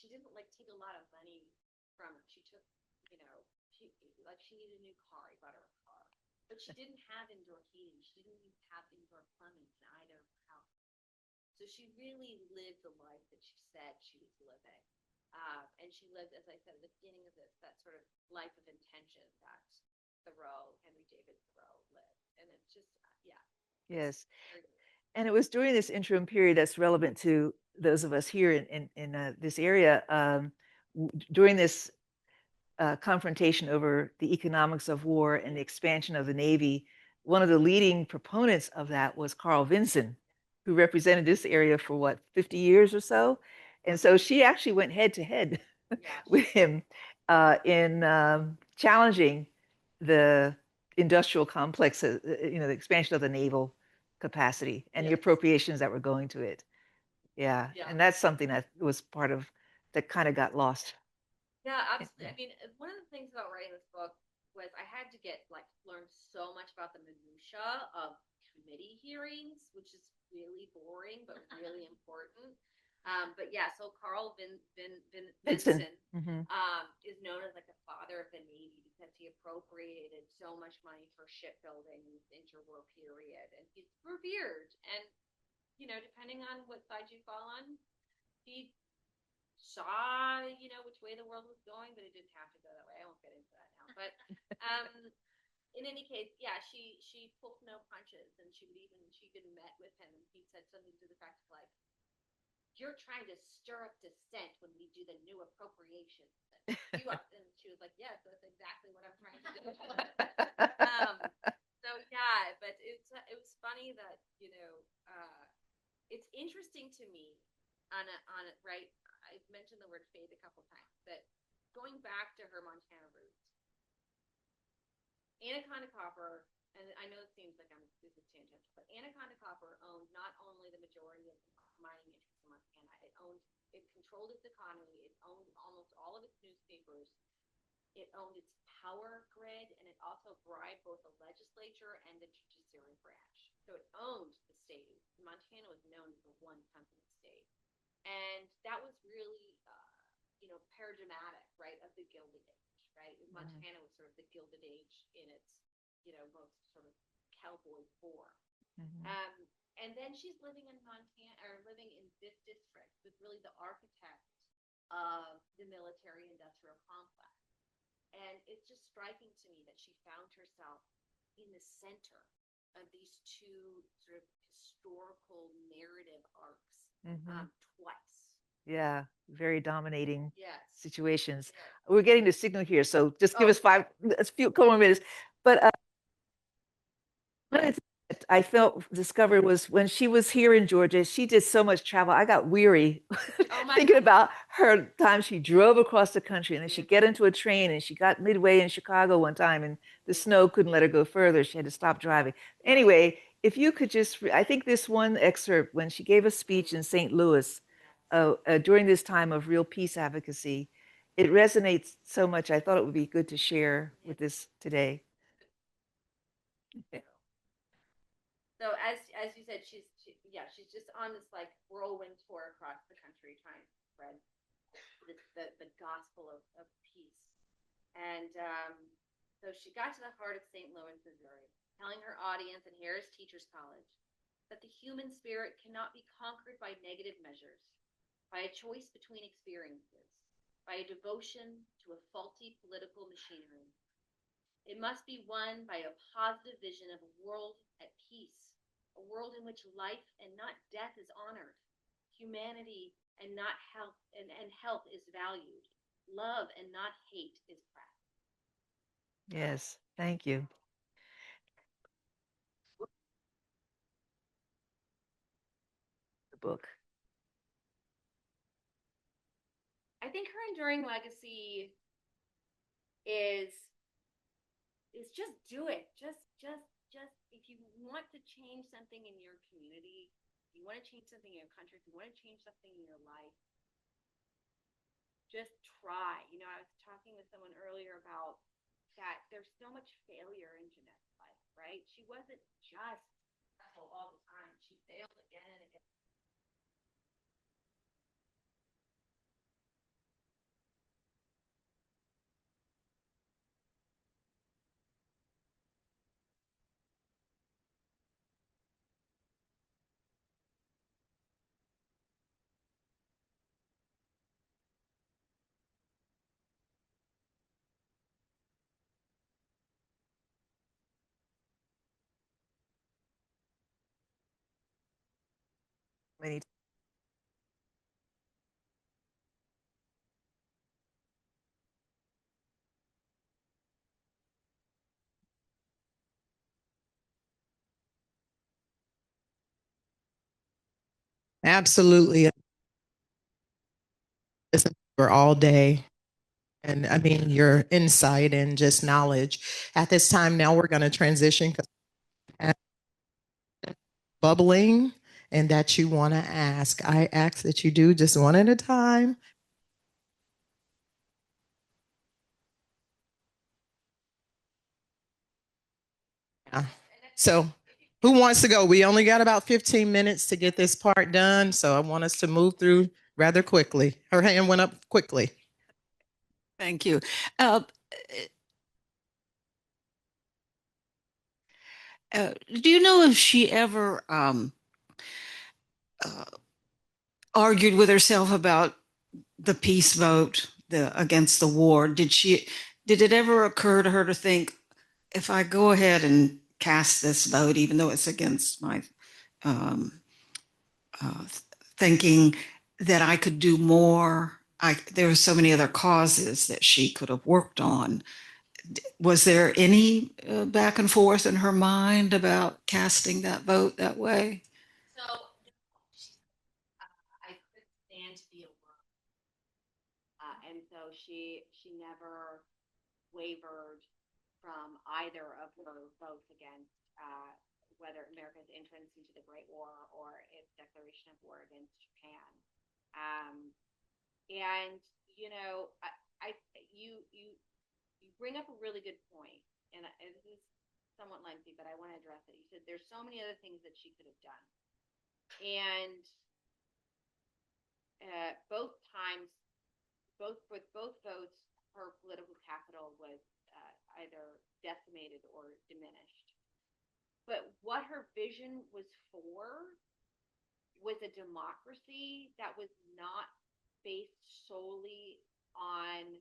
didn't take a lot of money from it. She took, she needed a new car. He bought her a car, but she didn't have indoor heating. She didn't even have indoor plumbing in either of her house. So she really lived the life that she said she was living. And she lived, as I said at the beginning of this, that sort of life of intention that Henry David Thoreau lived. And it's just, yeah. Yes. And it was during this interim period that's relevant to those of us here in this area, during this confrontation over the economics of war and the expansion of the Navy. One of the leading proponents of that was Carl Vinson, who represented this area for 50 years or so. And so she actually went head to head with him in challenging the industrial complex, the expansion of the naval capacity and the appropriations that were going to it. Yeah. And that's something that was part of that kind of got lost. Yeah, absolutely. I mean, one of the things about writing this book was I had to learn so much about the minutia of committee hearings, which is really boring but really important. But yeah, so Carl Vinson is known as the father of the Navy because he appropriated so much money for shipbuilding in this interwar period, and he's revered. And depending on what side you fall on, he saw which way the world was going, but it didn't have to go that way. I won't get into that now. But in any case, yeah, she pulled no punches, and she even met with him, and he said something to the fact of you're trying to stir up dissent when we do the new appropriations. And she was like, yes, that's exactly what I'm trying to do. So yeah, but it was funny that it's interesting to me on a right. I've mentioned the word faith a couple times, but going back to her Montana roots, Anaconda Copper, and I know it seems like this is tangential, but Anaconda Copper owned not only the majority of the mining interests in Montana, it controlled its economy, it owned almost all of its newspapers, it owned its power grid, and it also bribed both the legislature and the judiciary branch. So it owned the state. Montana was known as the one company state. And that was really, paradigmatic, right, of the Gilded Age, right? Montana was sort of the Gilded Age in its, most sort of cowboy form. And then she's living in Montana, or living in this district with really the architect of the military-industrial complex. And it's just striking to me that she found herself in the center of these two sort of historical narrative arcs twice. Yeah, very dominating situations. We're getting the signal here, so just give us a couple more minutes. But one of the things that I discovered was when she was here in Georgia, she did so much travel. I got weary thinking about her time she drove across the country, and then she'd get into a train, and she got midway in Chicago one time, and the snow couldn't let her go further. She had to stop driving. Anyway, if you could just, I think this one excerpt, when she gave a speech in St. Louis during this time of real peace advocacy, it resonates so much. I thought it would be good to share with this today. So as you said, she's just on this whirlwind tour across the country trying to spread the gospel of peace. And so she got to the heart of St. Louis, Missouri, telling her audience in Harris Teachers College that the human spirit cannot be conquered by negative measures, by a choice between experiences, by a devotion to a faulty political machinery. It must be won by a positive vision of a world at peace, a world in which life and not death is honored, humanity and not health and health is valued, love and not hate is practiced. Yes, thank you. The book. I think her enduring legacy is just do it. Just just if you want to change something in your community, you want to change something in your country, if you want to change something in your life, just try. You know, I was talking with someone earlier about that there's so much failure in Jeanette's life, right? She wasn't just successful all the time. She failed again and again. Many. Absolutely. Listen for all day. And I mean, your insight and just knowledge. At this time, now we're going to transition because bubbling and that you want to ask. I ask that you do just one at a time. Yeah. So, who wants to go? We only got about 15 minutes to get this part done. So, I want us to move through rather quickly. Her hand went up quickly. Thank you. Do you know if she ever argued with herself about the peace vote, against the war? Did it ever occur to her to think, if I go ahead and cast this vote, even though it's against my um, uh, thinking, that I could do more? There were so many other causes that she could have worked on. Was there any back and forth in her mind about casting that vote that way? So I couldn't stand to be alone. And so she never wavered from either of her votes against whether America's entrance into the Great War or its declaration of war against Japan. And you know, you bring up a really good point, and this is somewhat lengthy, but I want to address it. You said there's so many other things that she could have done, and both times, with both votes, her political capital was either decimated or diminished. But what her vision was for was a democracy that was not based solely on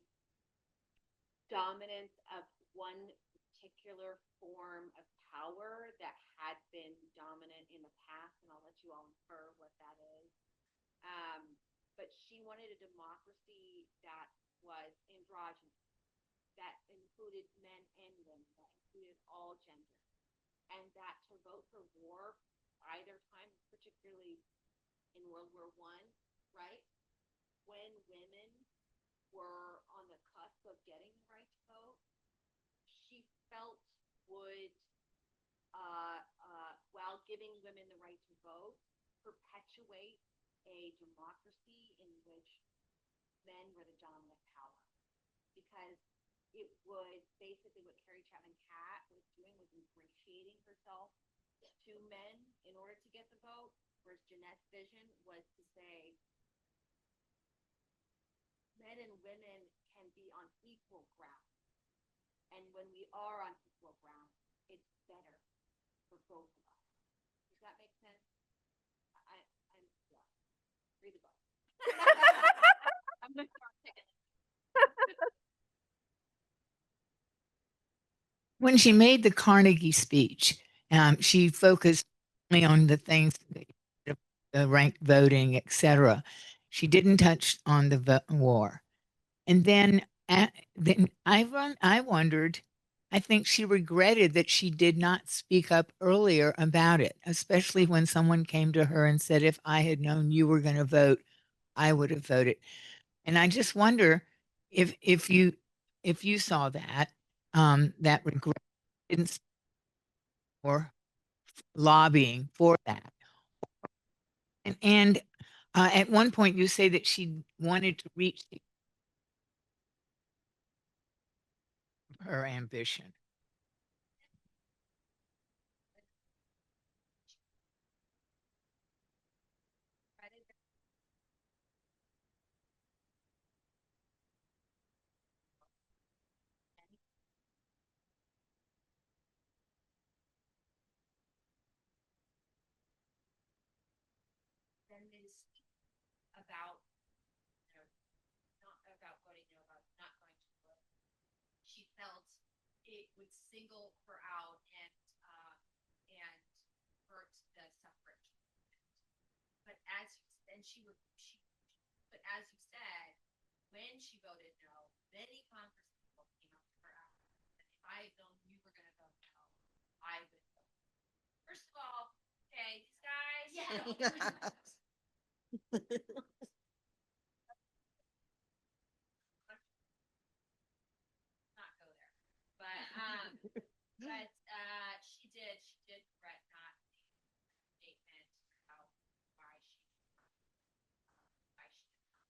dominance of one particular form of power that had been dominant in the past, and I'll let you all infer what that is. But she wanted a democracy that was androgynous, that included men and women, that included all genders, and that to vote for war either time, particularly in World War I, right, when women were on the cusp of getting the right to vote, she felt would, while giving women the right to vote, perpetuate a democracy in which men were the dominant power. Because it would basically, what Carrie Chapman Catt was doing was ingratiating herself to men in order to get the vote, whereas Jeanette's vision was to say men and women can be on equal ground. And when we are on equal ground, it's better for both of us. Does that make sense? Yeah. Read the book. I'm going to start taking it. When she made the Carnegie speech, she focused only on the things, the ranked voting, etc. She didn't touch on the war. And then I wondered, I think she regretted that she did not speak up earlier about it, especially when someone came to her and said, if I had known you were going to vote, I would have voted. And I just wonder if you saw that, that regret didn't. or lobbying for that. And at one point, you say that she wanted to reach her ambition. Then is about, you know, not about voting, no, about not going to vote. She felt it would single her out and hurt the suffrage. But as then she would she but as you said, when she voted no, many Congress people came up to her after. And if I had known you were going to vote no, I would vote. First of all, okay, these guys. Yeah. Not go there, but she did regret not making a statement about why she why she did not.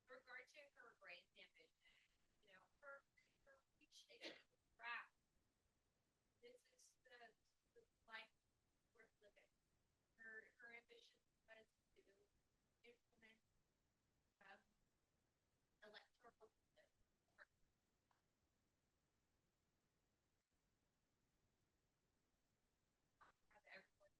In regard to her greatest ambition, you know, her reach track. This is the life worth living. Her ambition was to implement electoral have everyone.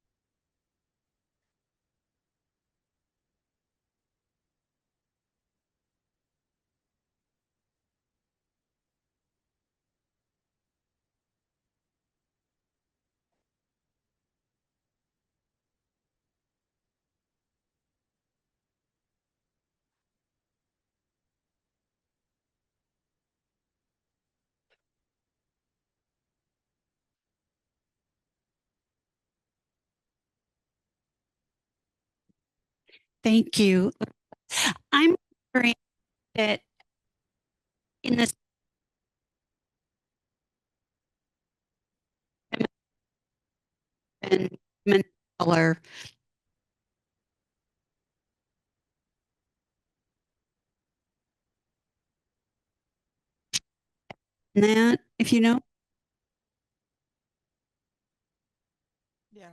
Thank you. I'm wondering that in this and women of color, that if you know, Yeah.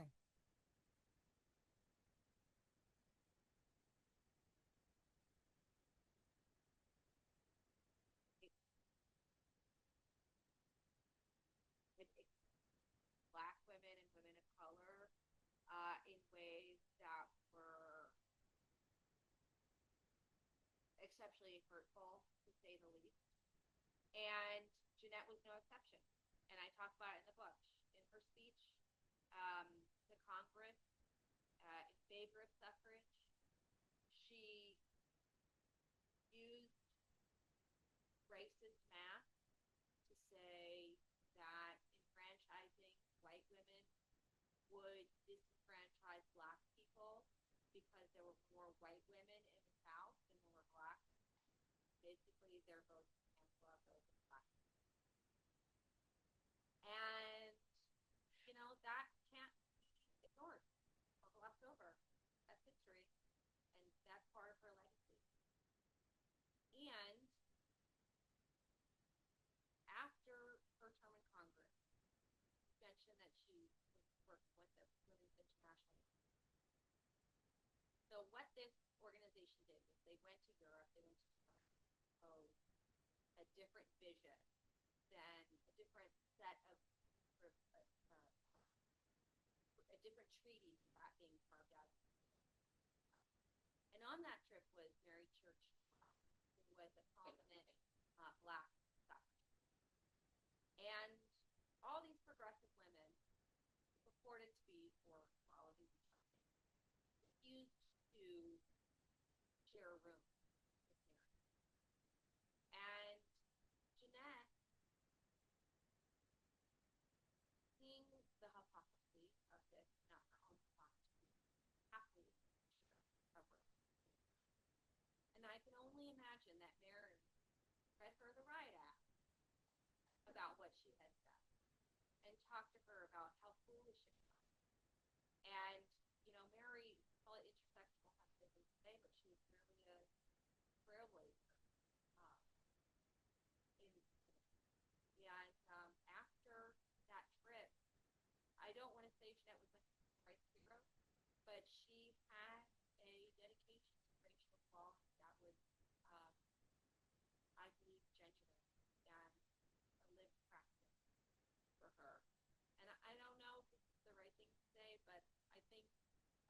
Black women and women of color in ways that were exceptionally hurtful, to say the least. And Jeannette was no exception. And I talk about it in the book. In her speech to Congress in favor of suffrage, she used racist math to say that enfranchising white women would disenfranchise black people because there were more white women in the South than there were black. Basically, their votes cancel out those of black. And, you know, that can't be ignored or glossed over. That's history. And that's part of her legacy. And after her term in Congress, you mentioned that she was working with the Women's International. So what this organization did was they went to Europe, they went to propose a different vision than a different set of a different treaty being carved out. And on that trip was Mary Church, who was a prominent black suffragist. And all these progressive women purported to be for equality refused to share a room with Mary. And Jeannette, seeing the hypocrisy of this, not her own hypocrisy, happily share a room. And I can only imagine that Mary read her the riot act about what she had said. talked to her about how foolish it was. And, you know, Mary, call it intersectional feminism today, but she was really a trailblazer. After that trip, I don't want to say Jeannette was like a Christ hero, but she had a dedication to racial equality that was, I believe, genuine and a lived practice for her. And I don't know if this is the right thing to say, but I think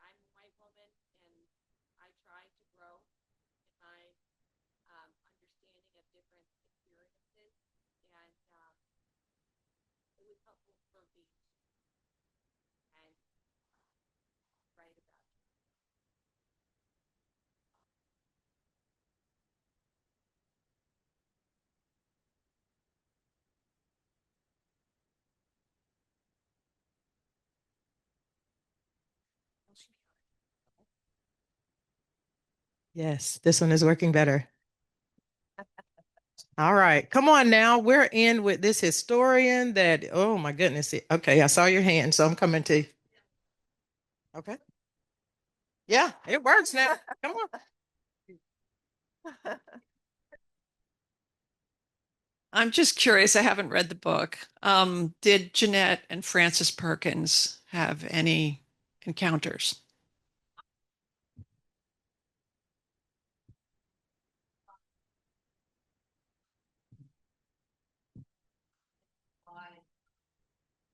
I'm a white woman and I try to grow in my understanding of different experiences. And it was helpful for me and write about it. Yes, this one is working better. All right, come on now. We're in with this historian that, oh my goodness. Okay, I saw your hand, so I'm coming to you. Okay. Yeah, it works now. Come on. I'm just curious. I haven't read the book. Did Jeannette and Frances Perkins have any encounters?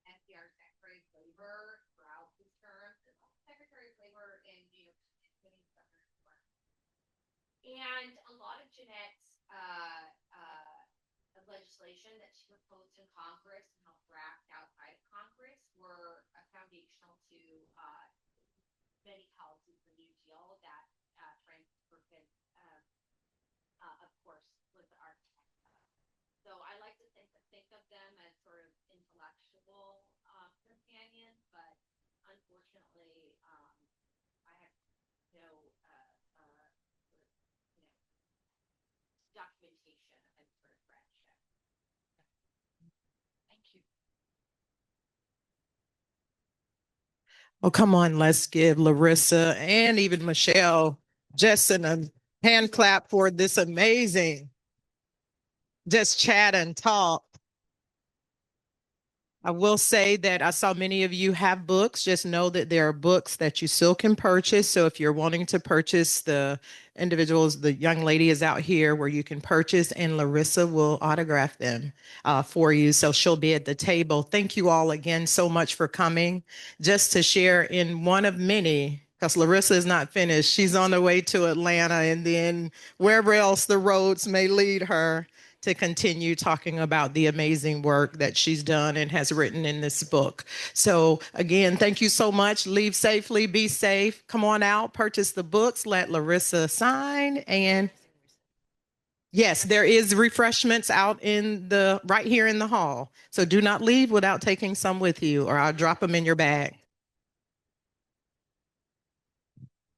FDR Secretary of Labor throughout his term, as well as Secretary of Labor in New York City, and a lot of Jeannette's legislation that she proposed in Congress and helped draft outside of Congress were foundational to many policies of the New Deal that Frances Perkins, of course, was the architect of. So I like to think of them as sort of intellectual companions, but unfortunately, I have no documentation of any sort of friendship. Thank you. Oh, come on, let's give Lorissa and even Michelle Jessen a hand clap for this amazing just chat and talk. I will say that I saw many of you have books. Just know that there are books that you still can purchase. So if you're wanting to purchase, the individuals, the young lady is out here where you can purchase, and Lorissa will autograph them for you. So she'll be at the table. Thank you all again so much for coming, just to share in one of many, because Lorissa is not finished. She's on the way to Atlanta and then wherever else the roads may lead her, to continue talking about the amazing work that she's done and has written in this book. So again, thank you so much. Leave safely, be safe. Come on out, purchase the books, let Lorissa sign. And yes, there is refreshments out in right here in the hall. So do not leave without taking some with you, or I'll drop them in your bag.